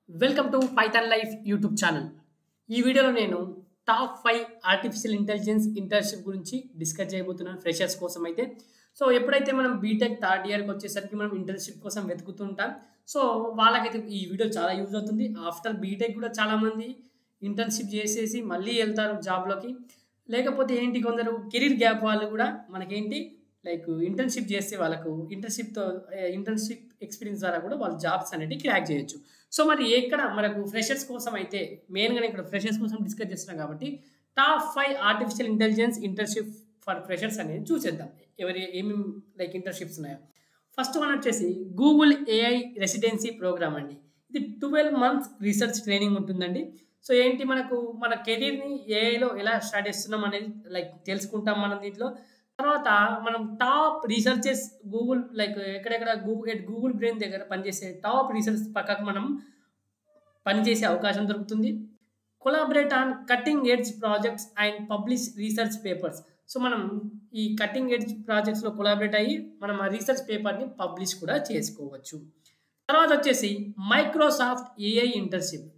Welcome to Python life YouTube channel. ఈ వీడియోలో నేను టాప్ 5 ఆర్టిఫిషియల్ ఇంటెలిజెన్స్ ఇంటర్న్‌షిప్ గురించి డిస్కస్ చేయబోతున్నాను ఫ్రెషర్స్ కోసం అయితే. సో, ఎప్పుడైతే మనం బీటెక్ థర్డ్ ఇయర్‌కి వచ్చేసరికి మనం ఇంటర్న్‌షిప్ కోసం వెతుకుతుంటాం. సో, వాళ్ళకైతే ఈ వీడియో చాలా యూజ్ అవుతుంది. ఆఫ్టర్ బీటెక్ కూడా చాలామంది ఇంటర్న్‌షిప్ చేసేసి మళ్ళీ ఎళ్తారు జాబ్‌లోకి. లేకపోతే ఏంటి కొందరు కెరీర్ గ్యాప్ వాళ్ళు కూడా మనకేంటి లైక్ ఇంటర్న్‌షిప్ చేస్తే వాళ్ళకు ఇంటర్న్‌షిప్ ఎక్స్‌పీరియన్స్ ద్వారా కూడా వాళ్ళు జాబ్స్ అనేటివి క్రాక్ చేయొచ్చు. సో, మరి ఎక్కడ మనకు ఫ్రెషర్స్ కోసం అయితే మెయిన్‌గా నేను ఇక్కడ ఫ్రెషర్స్ కోసం డిస్కస్ చేస్తున్నాను కాబట్టి top 5 artificial intelligence internship for freshers అనేది చూసేద్దాం. ఏమేమి లైక్ ఇంటర్న్‌షిప్స్ ఉన్నాయో. ఫస్ట్ వన్ వచ్చేసి గూగుల్ ఏఐ రెసిడెన్సీ ప్రోగ్రామ్ అండి. ఇది 12 మంత్స్ రీసెర్చ్ ట్రైనింగ్ ఉంటుందండి. సో, ఏంటి మనకు మన కెరీర్‌ని ఏఐలో ఎలా స్టార్ట్ చేస్తున్నాం అనేది లైక్ తెలుసుకుంటాం మనం దీంట్లో. తర్వాత మనం టాప్ రీసెర్చెస్ గూగుల్ లైక్ ఎక్కడెక్కడ గూగుల్ బ్రెయిన్ దగ్గర పనిచేసే టాప్ రీసెర్చ్ పక్కకు మనం పనిచేసే అవకాశం దొరుకుతుంది. Collaborate on cutting edge projects and publish research papers. So, మనం ఈ కటింగ్ ఎడ్జ్ ప్రాజెక్ట్స్‌లో కొలాబరేట్ అయ్యి మనం ఆ రీసెర్చ్ పేపర్‌ని పబ్లిష్ కూడా చేసుకోవచ్చు. తర్వాత వచ్చేసి మైక్రోసాఫ్ట్ ఏఐ ఇంటర్న్‌షిప్.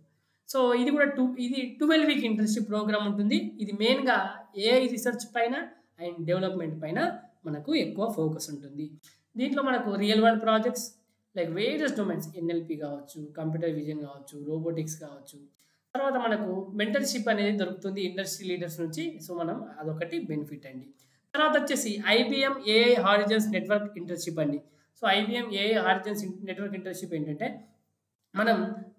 సో, ఇది కూడా ఇది 12 వీక్ ఇంటర్న్‌షిప్ ప్రోగ్రామ్ ఉంటుంది. ఇది మెయిన్‌గా ఏఐ రీసెర్చ్ పైన అండ్ డెవలప్‌మెంట్ పైన మనకు ఎక్కువ ఫోకస్ ఉంటుంది. దీంట్లో మనకు real world projects like various domains NLP కావచ్చు, కంప్యూటర్ విజన్ కావచ్చు, రోబోటిక్స్ కావచ్చు. తర్వాత మనకు మెంటర్‌షిప్ అనేది దొరుకుతుంది ఇండస్ట్రీ లీడర్స్ నుంచి. సో, మనం అదొకటి బెనిఫిట్ అండి. తర్వాత వచ్చేసి IBM AI Horizons network internship అండి. So, IBM AI Horizons network internship ఏంటంటే మనం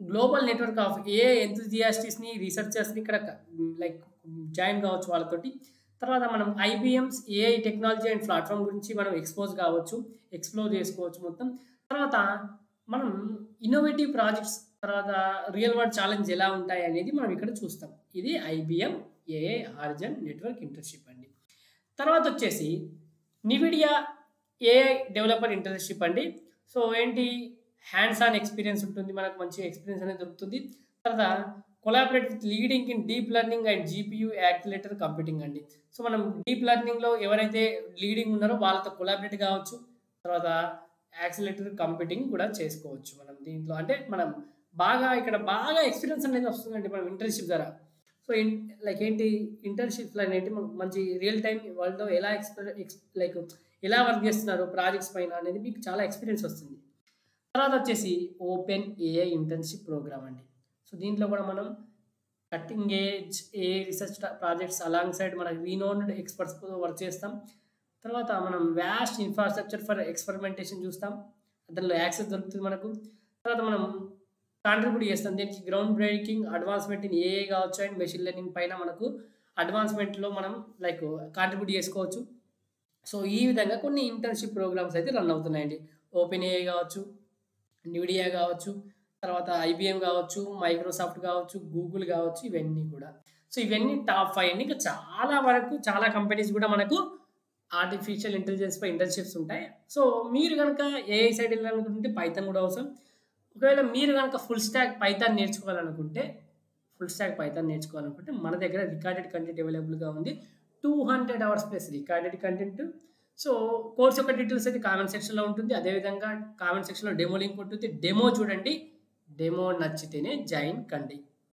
గ్లోబల్ నెట్వర్క్ ఆఫ్ ఏఐ ఎంతూజియాస్టిక్స్‌ని, రీసెర్చర్స్‌ని ఇక్కడ లైక్ జాయిన్ కావచ్చు వాళ్ళతోటి. తర్వాత మనం IBM's AI technology and platform గురించి మనం ఎక్స్‌పోజ్ కావచ్చు, ఎక్స్‌ప్లోర్ చేసుకోవచ్చు మొత్తం. తర్వాత మనం ఇన్నోవేటివ్ ప్రాజెక్ట్స్ తర్వాత రియల్ వరల్డ్ ఛాలెంజ్ ఎలా ఉంటాయి అనేది మనం ఇక్కడ చూస్తాం. ఇది IBM AI Horizon network internship అండి. తర్వాత వచ్చేసి నివిడియా ఏఐ డెవలపర్ ఇంటర్న్‌షిప్ అండి. సో, ఏంటి హ్యాండ్స్ ఆన్ ఎక్స్‌పీరియన్స్ ఉంటుంది. మనకు మంచి ఎక్స్‌పీరియన్స్ అనేది దొరుకుతుంది. తర్వాత collaborate with leading in deep learning and GPU accelerator computing అండి. సో, మనం డీప్ లెర్నింగ్‌లో ఎవరైతే లీడింగ్ ఉన్నారో వాళ్ళతో కొలాబరేట్ కావచ్చు. తర్వాత యాక్సిలరేటర్ కంప్యూటింగ్ కూడా చేసుకోవచ్చు మనం దీంట్లో. అంటే మనం ఇక్కడ బాగా ఎక్స్‌పీరియన్స్ అనేది వస్తుందండి మనం ఇంటర్న్‌షిప్ ద్వారా. సో, లైక్ ఏంటి ఇంటర్న్‌షిప్స్‌లో అనేటివి మనకు మంచి రియల్ టైమ్ వరల్డ్‌లో ఎలా లైక్ ఎలా వర్క్ చేస్తున్నారు ప్రాజెక్ట్స్ పైన అనేది మీకు చాలా ఎక్స్‌పీరియన్స్ వస్తుంది. తర్వాత వచ్చేసి ఓపెన్ ఏఐ ఇంటర్న్‌షిప్ ప్రోగ్రామ్ అండి. సో, దీంట్లో కూడా మనం cutting edge AI research projects along side మన రీనోన్డ్ ఎక్స్‌పర్ట్స్‌తో వర్క్ చేస్తాం. తర్వాత మనం వాస్ట్ ఇన్‌ఫ్రాస్ట్రక్చర్ ఫర్ ఎక్స్‌పెరిమెంటేషన్ చూస్తాం. దానిలో యాక్సెస్ దొరుకుతుంది మనకు. తర్వాత మనం కాంట్రిబ్యూట్ చేస్తాం. దీనికి ground breaking advancement in AI కావచ్చు అండ్ మెషిన్ లెర్నింగ్ పైన మనకు అడ్వాన్స్‌మెంట్‌లో మనం లైక్ కాంట్రిబ్యూట్ చేసుకోవచ్చు. సో, ఈ విధంగా కొన్ని ఇంటర్న్‌షిప్ ప్రోగ్రామ్స్ అయితే రన్ అవుతున్నాయండి. ఓపెన్ ఏఐ కావచ్చు, నివిడియా కావచ్చు, తర్వాత ఐబీఎం కావచ్చు, మైక్రోసాఫ్ట్ కావచ్చు, గూగుల్ కావచ్చు ఇవన్నీ కూడా. సో, ఇవన్నీ టాప్ 5 అండి. ఇంకా చాలా వరకు చాలా కంపెనీస్ కూడా మనకు ఆర్టిఫిషియల్ ఇంటెలిజెన్స్‌పై ఇంటర్న్‌షిప్స్ ఉంటాయి. సో, మీరు గనుక ఏఐ సైడ్ ఎళ్ళాలనుకుంటే పైథాన్ కూడా అవసరం. ఒకవేళ మీరు గనుక ఫుల్ స్టాక్ పైథాన్ నేర్చుకోవాలనుకుంటే మన దగ్గర రికార్డెడ్ కంటెంట్ అవైలబుల్‌గా ఉంది. 200 hours plus recorded content. So, course యొక్క డీటెయిల్స్ అయితే కామెంట్ సెక్షన్‌లో ఉంటుంది. అదేవిధంగా కామెంట్ సెక్షన్‌లో డెమో లింక్ ఉంటుంది. డెమో చూడండి. డెమో నచ్చితేనే జాయిన్ కండి.